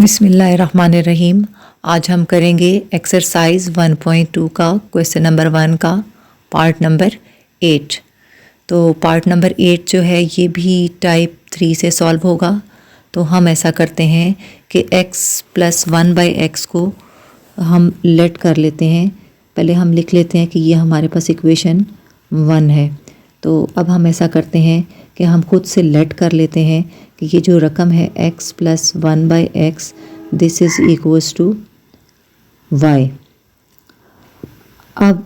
बिस्मिल्लाहिर्रहमानिर्रहीम। आज हम करेंगे एक्सरसाइज 1.2 का क्वेश्चन नंबर 1 का पार्ट नंबर 8। तो पार्ट नंबर 8 जो है ये भी टाइप 3 से सॉल्व होगा। तो हम ऐसा करते हैं कि x + 1/x को हम लेट कर लेते हैं। पहले हम लिख लेते हैं कि ये हमारे पास इक्वेशन 1 है। तो अब हम ऐसा करते हैं कि हम खुद से लेट कर लेते हैं कि ये जो रकम है x + 1/x this is equals to y। अब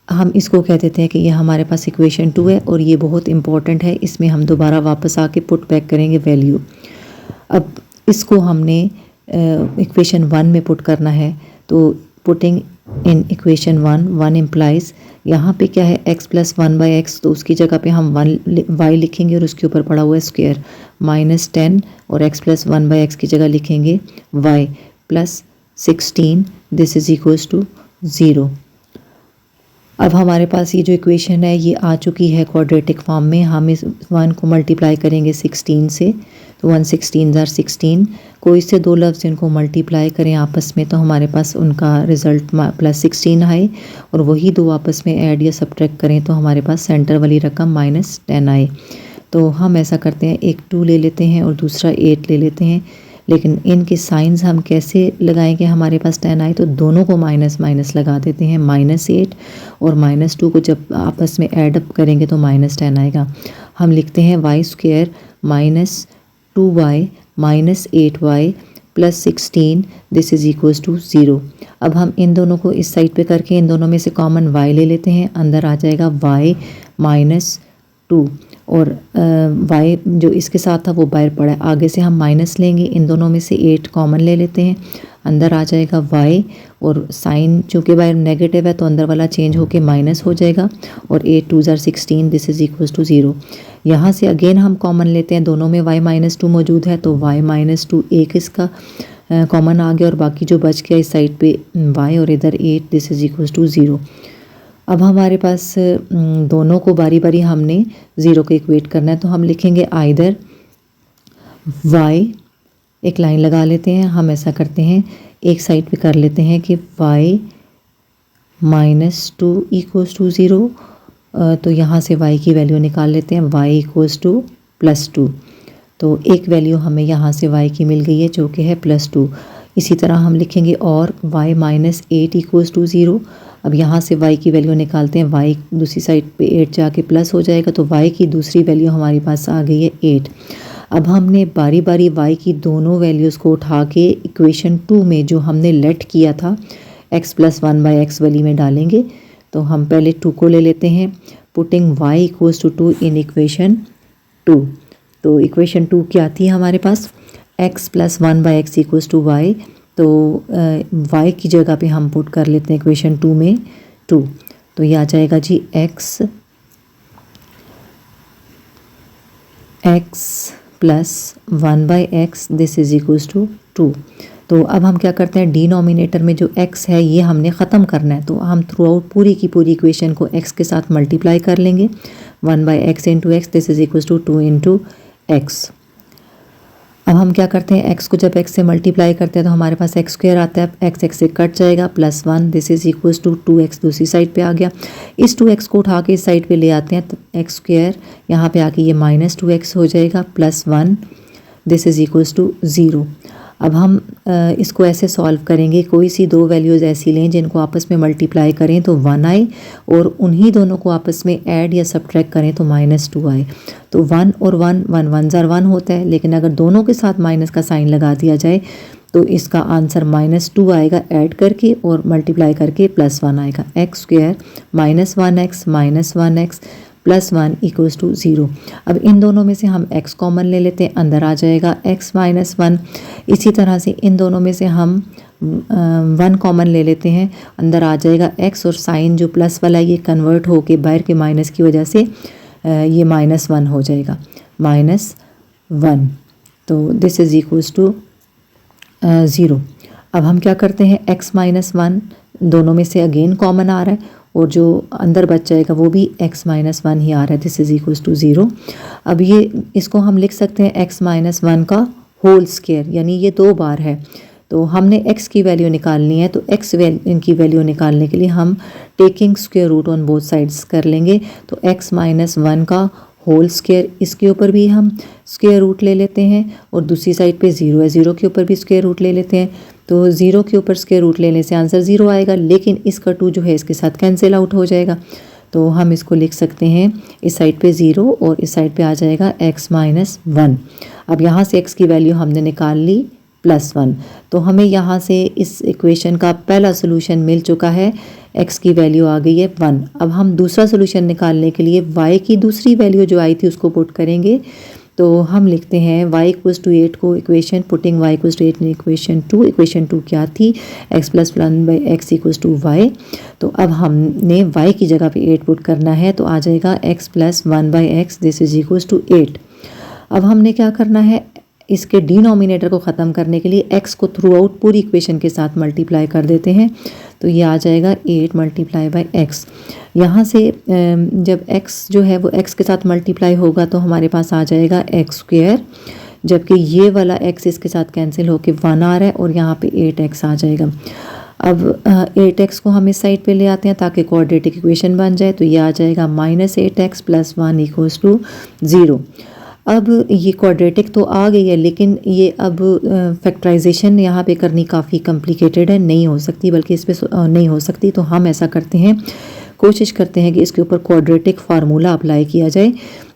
हम इसको कह देते हैं कि ये हमारे पास इक्वेशन 2 है और ये बहुत इम्पॉर्टेंट है। इसमें हम दोबारा वापस आके पुट बैक करेंगे वैल्यू। अब इसको हमने इक्वेशन 1 में पुट करना है। तो पुटिंग इन इक्वेशन 1 इम्प्लाइज यहाँ पे क्या है x + 1/x, तो उसकी जगह पे हम y लिखेंगे और उसके ऊपर पड़ा हुआ है स्क्वायर -10 और x + 1/x की जगह लिखेंगे y + 16 this is equals to 0। अब हमारे पास ये जो इक्वेशन है ये आ चुकी है क्वाड्रेटिक फॉर्म में। हम इस 1 को मल्टीप्लाई करेंगे 16 से, तो 1 16 = 16। कोई से दो लफ्ज़ इनको मल्टीप्लाई करें आपस में तो हमारे पास उनका रिज़ल्ट +16 आए, और वही दो आपस में ऐड या सब्ट्रैक्ट करें तो हमारे पास सेंटर वाली रकम -10 आए। तो हम ऐसा करते हैं, एक 2 ले लेते हैं और दूसरा 8 ले लेते हैं। लेकिन इनके साइंस हम कैसे लगाएंगे हमारे पास 10 आए, तो दोनों को माइनस माइनस लगा देते हैं। -8 और -2 को जब आपस में ऐड अप करेंगे तो -10 आएगा। हम लिखते हैं y² -2y -8y + 16 this is equals to 0। अब हम इन दोनों को इस साइड पे करके इन दोनों में से कॉमन y ले लेते हैं। अंदर आ जाएगा y -2 और y जो इसके साथ था वो बाहर पड़ा है। आगे से हम माइनस लेंगे, इन दोनों में से 8 कॉमन ले लेते हैं। अंदर आ जाएगा y और साइन चूँकि बाहर नेगेटिव है तो अंदर वाला चेंज होके माइनस हो जाएगा और 8 2 = 16 दिस इज़ इक्वल्स टू 0। यहाँ से अगेन हम कॉमन लेते हैं, दोनों में y -2 मौजूद है तो y -2 एक इसका कॉमन आ गया और बाकी जो बच गया इस साइड पे y और इधर 8 दिस इज़ इक्वल्स टू 0। अब हमारे पास दोनों को बारी बारी हमने 0 को इक्वेट करना है। तो हम लिखेंगे आइदर y, एक लाइन लगा लेते हैं। हम ऐसा करते हैं, एक साइड पे कर लेते हैं कि y -2 = 0। तो यहाँ से y की वैल्यू निकाल लेते हैं, y = +2। तो एक वैल्यू हमें यहाँ से y की मिल गई है जो कि है +2। इसी तरह हम लिखेंगे और y -8 = 0। अब यहाँ से y की वैल्यू निकालते हैं, y दूसरी साइड पे 8 जाके प्लस हो जाएगा तो y की दूसरी वैल्यू हमारे पास आ गई है 8। अब हमने बारी बारी y की दोनों वैल्यूज़ को उठा के इक्वेशन 2 में जो हमने लेट किया था x + 1/x वाली में डालेंगे। तो हम पहले 2 को ले लेते हैं, पुटिंग y = 2 इन इक्वेशन 2। तो इक्वेशन 2 क्या थी हमारे पास, x + 1/x = y। तो y की जगह पे हम पुट कर लेते हैं इक्वेशन 2 में 2। तो ये आ जाएगा जी x + 1/x this is equals to 2। तो अब हम क्या करते हैं, डिनोमिनेटर में जो x है ये हमने ख़त्म करना है। तो हम थ्रू आउट पूरी की पूरी इक्वेशन को x के साथ मल्टीप्लाई कर लेंगे। 1/x × x this is equals to 2 × x। अब हम क्या करते हैं, x को जब x से मल्टीप्लाई करते हैं तो हमारे पास x² आता है, x से कट जाएगा +1 this is equals to 2x दूसरी साइड पे आ गया। इस 2x को उठा के इस साइड पे ले आते हैं तो x² यहाँ पे आके ये -2x हो जाएगा +1 दिस इज़ इक्वल्स टू 0। अब हम इसको ऐसे सॉल्व करेंगे, कोई सी दो वैल्यूज़ ऐसी लें जिनको आपस में मल्टीप्लाई करें तो 1 आए और उन्हीं दोनों को आपस में ऐड या सब्ट्रैक्ट करें तो -2 आए। तो 1 और 1 1 1 * 1 होता है, लेकिन अगर दोनों के साथ माइनस का साइन लगा दिया जाए तो इसका आंसर -2 आएगा ऐड करके और मल्टीप्लाई करके +1 आएगा। x² -1x -1x +1 = 0। अब इन दोनों में से हम x कॉमन ले लेते हैं, अंदर आ जाएगा x -1। इसी तरह से इन दोनों में से हम 1 कॉमन ले लेते हैं, अंदर आ जाएगा x और साइन जो प्लस वाला ये कन्वर्ट होके बाहर के माइनस की वजह से ये -1 हो जाएगा -1। तो दिस इज़ इक्वल्स टू 0। अब हम क्या करते हैं, x -1 दोनों में से अगेन कॉमन आ रहा है और जो अंदर बच जाएगा वो भी x -1 ही आ रहा है, दिस इज़ इक्वल्स टू 0। अब ये इसको हम लिख सकते हैं x -1 का होल स्क्वायर, यानी ये 2 बार है। तो हमने x की वैल्यू निकालनी है, तो x की वैल्यू निकालने के लिए हम taking square root on both sides कर लेंगे। तो x माइनस 1 का होल स्क्वायर, इसके ऊपर भी हम स्क्वायर रूट ले लेते हैं और दूसरी साइड पे 0 है, 0 के ऊपर भी स्क्वायर रूट ले लेते हैं। तो 0 के ऊपर स्क्वायर रूट लेने से आंसर 0 आएगा, लेकिन इसका 2 जो है इसके साथ कैंसिल आउट हो जाएगा। तो हम इसको लिख सकते हैं इस साइड पे 0 और इस साइड पे आ जाएगा x माइनस 1। अब यहाँ से x की वैल्यू हमने निकाल ली +1, तो हमें यहाँ से इस इक्वेशन का पहला सोल्यूशन मिल चुका है, x की वैल्यू आ गई है 1। अब हम दूसरा सोल्यूशन निकालने के लिए y की दूसरी वैल्यू जो आई थी उसको पुट करेंगे। तो हम लिखते हैं y = 8 को equation, putting y = 8 in equation 2। Equation 2 क्या थी, x + 1/x = y। तो अब हमने y की जगह पे 8 पुट करना है, तो आ जाएगा x + 1/x this is equals to 8। अब हमने क्या करना है, इसके डिनोमिनेटर को ख़त्म करने के लिए x को थ्रू आउट पूरी इक्वेशन के साथ मल्टीप्लाई कर देते हैं। तो ये आ जाएगा 8 × x। यहाँ से जब x जो है वो x के साथ मल्टीप्लाई होगा तो हमारे पास आ जाएगा x², जबकि ये वाला x इसके साथ कैंसिल होके 1 आ रहा है और यहाँ पे 8x आ जाएगा। अब 8x को हम इस साइड पे ले आते हैं ताकि क्वाड्रेटिक इक्वेशन बन जाए। तो ये आ जाएगा -8x + 1 = 0। अब ये क्वाड्रेटिक तो आ गई है, लेकिन ये अब फैक्टराइजेशन यहाँ पे करनी काफ़ी कॉम्प्लिकेटेड है, नहीं हो सकती, बल्कि इस पर नहीं हो सकती। तो हम ऐसा करते हैं, कोशिश करते हैं कि इसके ऊपर क्वाड्रेटिक फार्मूला अप्लाई किया जाए।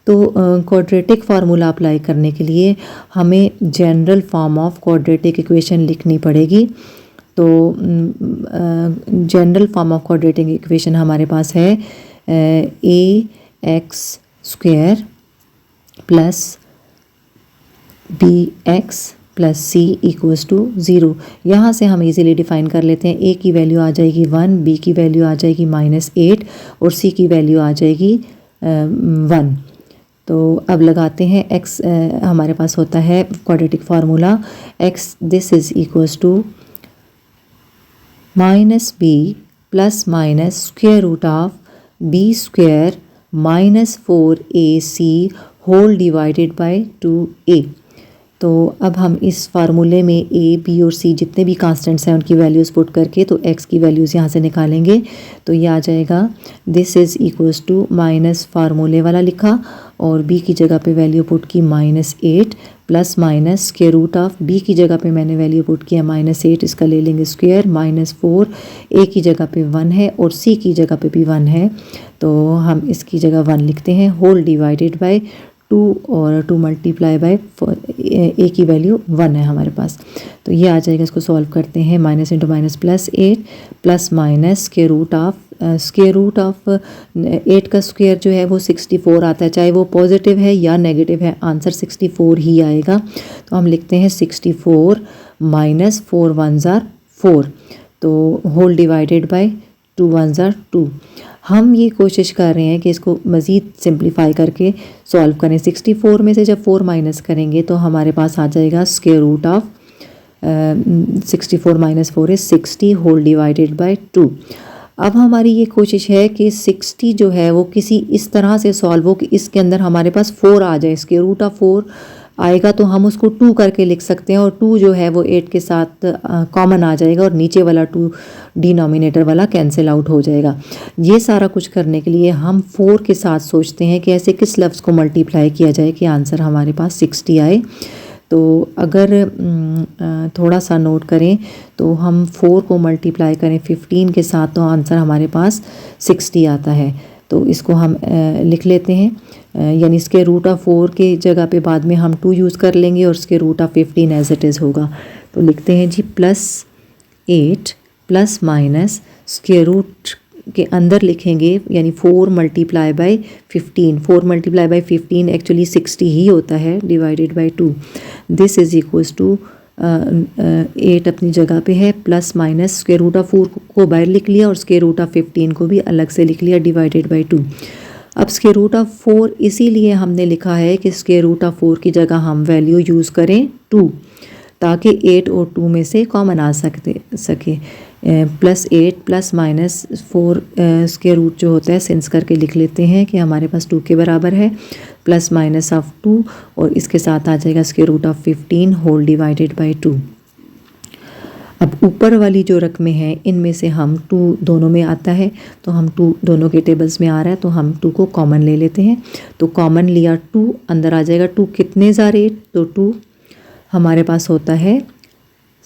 तो क्वाड्रेटिक फार्मूला अप्लाई करने के लिए हमें general form of quadratic equation लिखनी पड़ेगी। तो general form of quadratic equation हमारे पास है ax² + bx + c = 0। यहाँ से हम इजीली डिफाइन कर लेते हैं, a की वैल्यू आ जाएगी 1, b की वैल्यू आ जाएगी -8 और c की वैल्यू आ जाएगी 1। तो अब लगाते हैं x, हमारे पास होता है quadratic formula x this is equals to -b ± (b² - 4ac whole divided by 2a। तो अब हम इस फार्मूले में a, b और c जितने भी कांस्टेंट्स हैं उनकी वैल्यूज़ पुट करके तो x की वैल्यूज़ यहाँ से निकालेंगे। तो ये आ जाएगा this is equals to minus फार्मूले वाला लिखा और b की जगह पे वैल्यू पुट की -8 ± (√ b की जगह पे मैंने वैल्यू पुट किया -8, इसका ले लेंगे स्क्वायर -4, a की जगह पे 1 है और c की जगह पे भी 1 है। तो हम इसकी जगह 1 लिखते हैं, होल डिवाइडेड बाय 2 और 2 मल्टीप्लाई बाय a की वैल्यू 1 है हमारे पास। तो ये आ जाएगा, इसको सॉल्व करते हैं, -(-) +8 ± (√ 8 का स्क्वायर जो है वो 64 आता है, चाहे वो पॉजिटिव है या नेगेटिव है, आंसर 64 ही आएगा। तो हम लिखते हैं 64 - 4 1s are 4, तो whole divided by 2 1s are 2। हम ये कोशिश कर रहे हैं कि इसको मज़ीद सिंप्लीफाई करके सॉल्व करें। 64 में से जब 4 माइनस करेंगे तो हमारे पास आ जाएगा (√ 64 - 4 is 60 होल डिवाइडेड बाय 2। अब हमारी ये कोशिश है कि 60 जो है वो किसी इस तरह से सॉल्व हो कि इसके अंदर हमारे पास 4 आ जाए, (√ 4 आएगा तो हम उसको 2 करके लिख सकते हैं और 2 जो है वो 8 के साथ कॉमन आ जाएगा और नीचे वाला 2 डिनोमिनेटर वाला कैंसिल आउट हो जाएगा। ये सारा कुछ करने के लिए हम 4 के साथ सोचते हैं कि ऐसे किस लफ्ज़ को मल्टीप्लाई किया जाए कि आंसर हमारे पास 60 आए। तो अगर थोड़ा सा नोट करें तो हम 4 को मल्टीप्लाई करें 15 के साथ तो आंसर हमारे पास 60 आता है। तो इसको हम लिख लेते हैं, यानी (√ के जगह पे बाद में हम 2 यूज़ कर लेंगे और (15 एज इट इज़ होगा। तो लिखते हैं जी +8 ± (√ के अंदर लिखेंगे यानी 4 × 15, 4 × 15 एक्चुअली 60 ही होता है divided by 2। This is equals to 8 अपनी जगह पे है, प्लस माइनस (√ को बाहर लिख लिया और (15 को भी अलग से लिख लिया डिवाइडेड बाय 2। अब (√ इसीलिए हमने लिखा है कि (√ की जगह हम वैल्यू यूज़ करें 2 ताकि 8 और 2 में से कॉमन आ सके। +8 ± (4) (√ जो होता है सेंस करके लिख लेते हैं कि हमारे पास 2 के बराबर है। प्लस माइनस ऑफ 2 और इसके साथ आ जाएगा square root of 15 whole divided by 2। अब ऊपर वाली जो रकमें हैं इनमें से हम 2 दोनों में आता है, तो हम 2 दोनों के टेबल्स में आ रहा है तो हम 2 को कॉमन ले लेते हैं। तो कॉमन लिया 2, अंदर आ जाएगा 2 कितने ज़ार 8, तो 2 हमारे पास होता है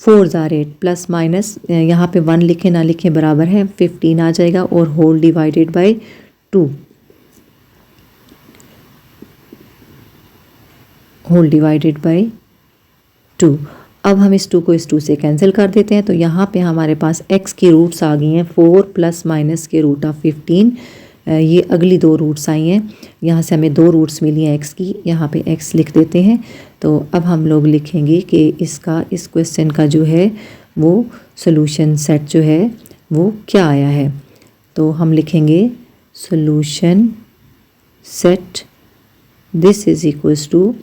4 ज़ार 8 प्लस माइनस यहाँ पे 1 लिखे ना लिखे बराबर है 15 आ जाएगा और whole divided by 2, whole divided by 2। अब हम इस 2 को इस 2 से कैंसिल कर देते हैं, तो यहाँ पे हमारे पास x की रूट्स आ गई हैं 4 प्लस माइनस के रूट ऑफ 15। ये अगली 2 रूट्स आई हैं, यहाँ से हमें 2 रूट्स मिली हैं x की, यहाँ पे x लिख देते हैं। तो अब हम लोग लिखेंगे कि इसका इस क्वेश्चन का जो है वो सॉल्यूशन सेट जो है वो क्या आया है। तो हम लिखेंगे solution set this is equals to,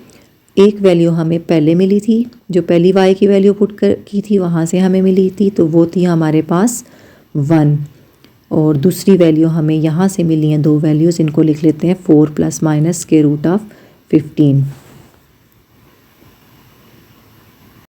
एक वैल्यू हमें पहले मिली थी, जो पहली y की वैल्यू पुट कर की थी वहाँ से हमें मिली थी, तो वो थी हमारे पास 1, और दूसरी वैल्यू हमें यहाँ से मिली हैं 2 वैल्यूज़, इनको लिख लेते हैं 4 प्लस माइनस के रूट ऑफ 15।